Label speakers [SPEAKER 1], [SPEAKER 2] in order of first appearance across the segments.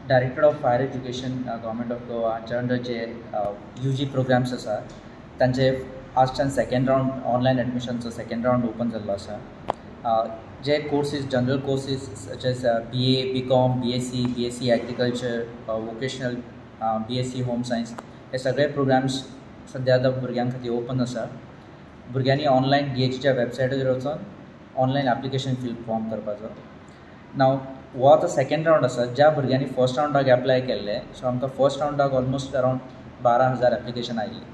[SPEAKER 1] Director of Higher Education, Government of Goa, हांच्या under जे UG programmes आसा तांचे आजच्यान सेकंड राउंड ऑनलायन एडमिशनचो सेकंड राउंड ओपन जाल्लो आसा. जे courses general courses such as BA, BCom, BSc agriculture, vocational, BSc home science, हे सगळे प्रोग्राम्स सद्या आतां भुरग्यां खातीर ओपन आसा. भुरग्यांनी ऑनलायन DHच्या वेबसायटीर वचून ऑनलायन एप्लिकेशन फॉर्म करपाचो. नाव हो आतां सेकंड राउंड आसा. ज्या भुरग्यांनी फर्स्ट राउंडाक एप्लाय केल्ले, सो आमकां फर्स्ट राउंडाक ऑलमोस्ट अराउंड 12,000 एप्लिकेशन आयिल्ली.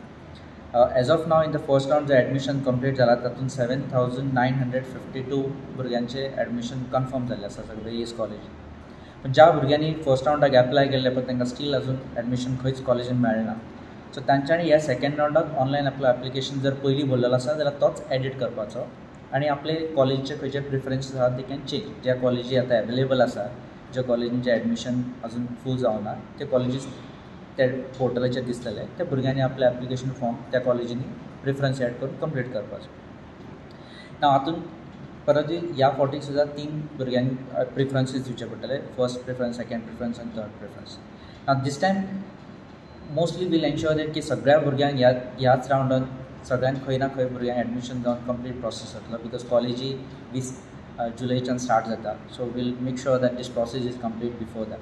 [SPEAKER 1] As of now in the first round जे एडमिशन कंप्लीट जाला तातूंत 7,952 भुरग्यांचे एडमिशन कन्फर्म जाल्ले आसा सगळे वेरियस कॉलेजीन. पण ज्या भुरग्यांनी फर्स्ट राउंडाक एप्लाय केल्ले पण तांकां स्टील अजून एडमिशन खंयच कॉलेजीन मेळना. सो तांच्यांनी ह्या सेकंड राउंडाक ऑनलायन आपलो एप्लिकेशन जर पयलीं भरलेलो आसा जाल्यार तोच एडीट करपाचो आनी आपले कॉलेजीचे खंयचे प्रिफरन्सीस आसा ते कॅन चेंज. ज्या कॉलेजी आतां अवेलेबल आसा, ज्या कॉलेजींचे एडमिशन अजून फूल जावना, ते कॉलेजीस त्या पोर्टलाचेर दिसतले. त्या भुरग्यांनी आपले एप्लिकेशन फॉर्म त्या कॉलेजींनी प्रिफरन्स एड करून कंप्लीट करपाचो. ना हातून परत ह्या फावटी सुद्दां 3 भुरग्यांनी प्रिफरन्सीस दिवचे पडटले. फर्स्ट प्रिफरन्स, सेकंड प्रिफरन्स आनी third preference. Now this time mostly will ensure that की सगळ्या भुरग्यांक ह्याच राउंडान सगळ्यांक खंय ना खंय भुरग्यांक एडमिशन जावन कंप्लीट प्रोसेस जातलो. बिकॉज कॉलेजी 20 जुलयच्यान स्टार्ट जाता. So we'll make sure that this process is complete before that.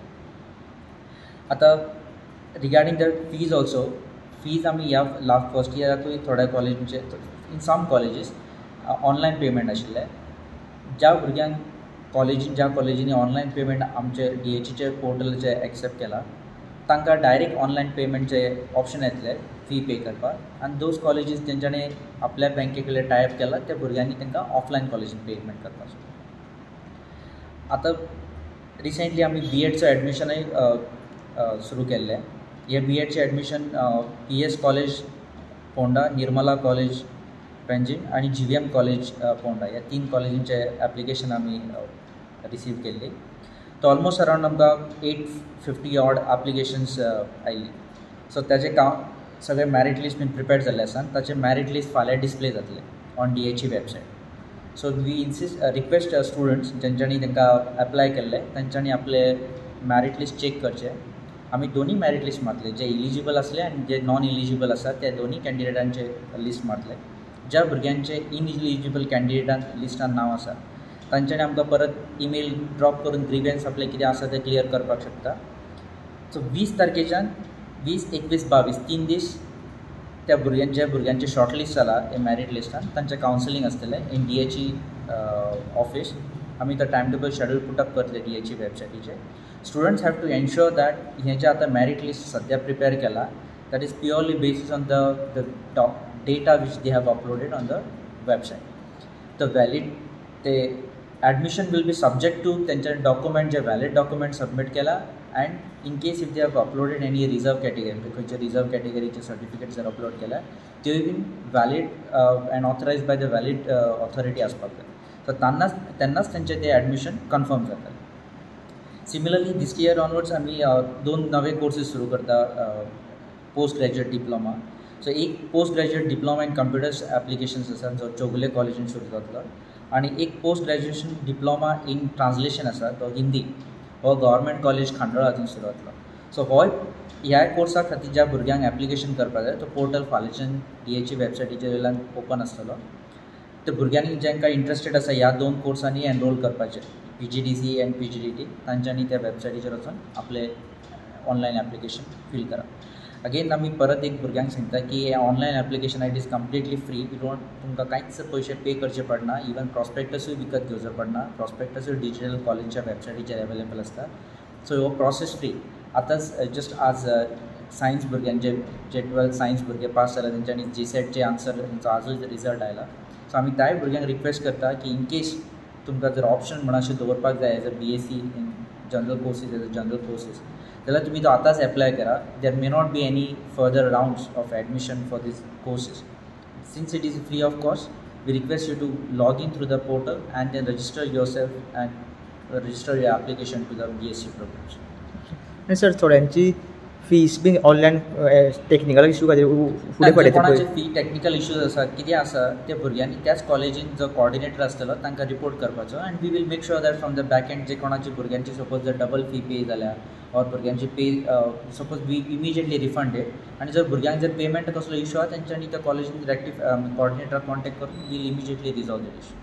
[SPEAKER 1] आतां regarding the fees also, fees आमी ह्या लास्ट फर्स्ट इयराकूय थोड्या कॉलेजींचे, in some colleges online payment आशिल्ले. ज्या भुरग्यांक ज्या कॉलेजींनी ऑनलायन पेमेंट आमचे DHचे पोर्टलाचेर एक्सेप्ट केला तांकां डायरेक्ट ऑनलायन पेमेंटचे ऑप्शन येतले फी पे करपाक. आनी दोज कॉलेजीस तेंच्यांनी आपल्या बँके कडेन टायअप केला त्या भुरग्यांनी तांकां ऑफलायन कॉलेजीन पेमेंट करपाचो. आतां रिसेंटली आमी BEdचो एडमिशनूय सुरू केल्लें. हे BEdचें admission PS college Ponda, Nirmala college Panjim आनी GVM कॉलेज फोंडा ह्या 3 कॉलेजींचे एप्लिकेशन आमी रिसीव केल्ली. तो ऑलमोस्ट अराउंड आमकां 850 ऑड एप्लिकेशन्स आयिल्ली. सो ताचे सगळे मॅरीट लिस्ट बीन प्रिपेर्ड जाल्ले आसा. ताचे मॅरीट लिस्ट फाल्यां डिस्प्ले जातले ऑन DHची website. So we request students जेंच्यांनी तांकां एप्लाय केल्ले तांच्यांनी आपले मॅरीट लिस्ट चेक करचे. आमी दोनी मॅरीट लिस्ट मारतले, जे इलिजिबल आसले आनी जे नॉन इलिजिबल आसा त्या दोनी कॅन्डिडेटांचे लिस्ट मारतले. ज्या भुरग्यांचे इनइलिजिबल कॅन्डिडेटान लिस्टान नांव आसा तांच्यांनी आमकां परत ईमेल ड्रॉप करून ग्रीवेन्स आपले कितें आसा ते क्लियर करपाक शकता. सो 20 तारखेच्यान 20, 21, 22 3 दीस त्या भुरग्यांचे शॉर्टलिस्ट जाला हे मॅरीट लिस्टान तांचें कावन्सिलींग आसतलें इन DHची ऑफिस. आमी तो टायम टेबल शेड्यूल पुटअप करतले DHची वेबसायटीचेर. Students have to ensure that हें जें आतां मॅरीट लिस्ट सद्या प्रिपेर केला that is purely basis on the data which they have uploaded on the website. The valid ते admission will be subject to तेंचे डॉक्युमेंट, जे वॅलीड डॉक्युमेंट सबमीट केला. And in case if they have uploaded any reserve category, खंयचे reserve कॅटेगरीचे certificate जर upload केला ते been valid and authorised by the valid authority आसपाक जाय. सो तेन्नाच तेंचें तें एडमिशन कन्फर्म जातलें. सिमिलरली दिस इयर ऑनवर्ड्स आमी 2 नवे कोर्सीस सुरू करता. Post graduate diploma. सो एक post graduate diploma in computers applications आसा जो चौगुले कॉलेजीन सुरू जातलो. आनी एक post graduation diploma in translation आसा तो हिंदी, हो गव्हर्मेंट कॉलेज खांडोळा हातून सुरू जातलो. सो हो ह्या कोर्सा खातीर ज्या भुरग्यांक एप्लिकेशन करपाक जाय तो पोर्टल फाल्यांच्यान DHची वेबसायटीचेर वयल्यान ओपन आसतलो. त्या भुरग्यांनी जेंकां इंट्रस्टेड आसा ह्या 2 कोर्सांनी एनरोल करपाचें, PGDC एंड PGDT, तांच्यांनी त्या वेबसायटीचेर वचून आपले ऑनलायन एप्लिकेशन फील करा. अगेन आमी परत एक भुरग्यांक सांगता की हे online application it is completely free. तुमकां कांयच पयशे पे करचे पडना. इवन प्रॉस्पेक्टसूय विकत घेवचो पडना. प्रॉस्पेक्टसूय डिजिटल कॉलेजच्या वेबसायटीचेर अवेलेबल आसता. सो हो प्रोसेस फ्री. आतांच जस्ट आज सायन्स भुरग्यांचे जे 12th सायन्स भुरगे पास जाले तेंच्यांनी GSETचे आन्सर तेंचो आजूच रिजल्ट आयला. सो आमी त्याय भुरग्यांक रिक्वेस्ट करता की इन केस तुमकां जर ऑप्शन म्हणून अशें दवरपाक जाय as a BSc in general courses, as a general courses, जाल्यार तुमी तो आतांच एप्लाय करा. There may not be any further rounds of admission for this courses. Since it is free of cost, we request you to log in through the portal and then register yourself and register your application to the BSc programmes.
[SPEAKER 2] सर थोड्यांची fees बी online technical issue खातीर फुडें पडयता
[SPEAKER 1] कोणाचे
[SPEAKER 2] पळय.
[SPEAKER 1] Fee technical issues आसा कितें आसा ते भुरग्यांनी त्याच कॉलेजीन जो कॉर्डिनेटर आसतलो तांकां रिपोर्ट करपाचो and we will make sure that from the back end जे कोणाची भुरग्यांची सपोज जर डबल फी पे जाल्यार ऑर भुरग्यांची पे सपोज वी इमिजिएटली रिफंडेड आनी जर भुरग्यांक जर पेमेंट कसलो इशू आसा तेंच्यांनी त्या कॉलेजीन कॉर्डिनेटराक कॉन्टेक्ट करून will immediately resolve that issue.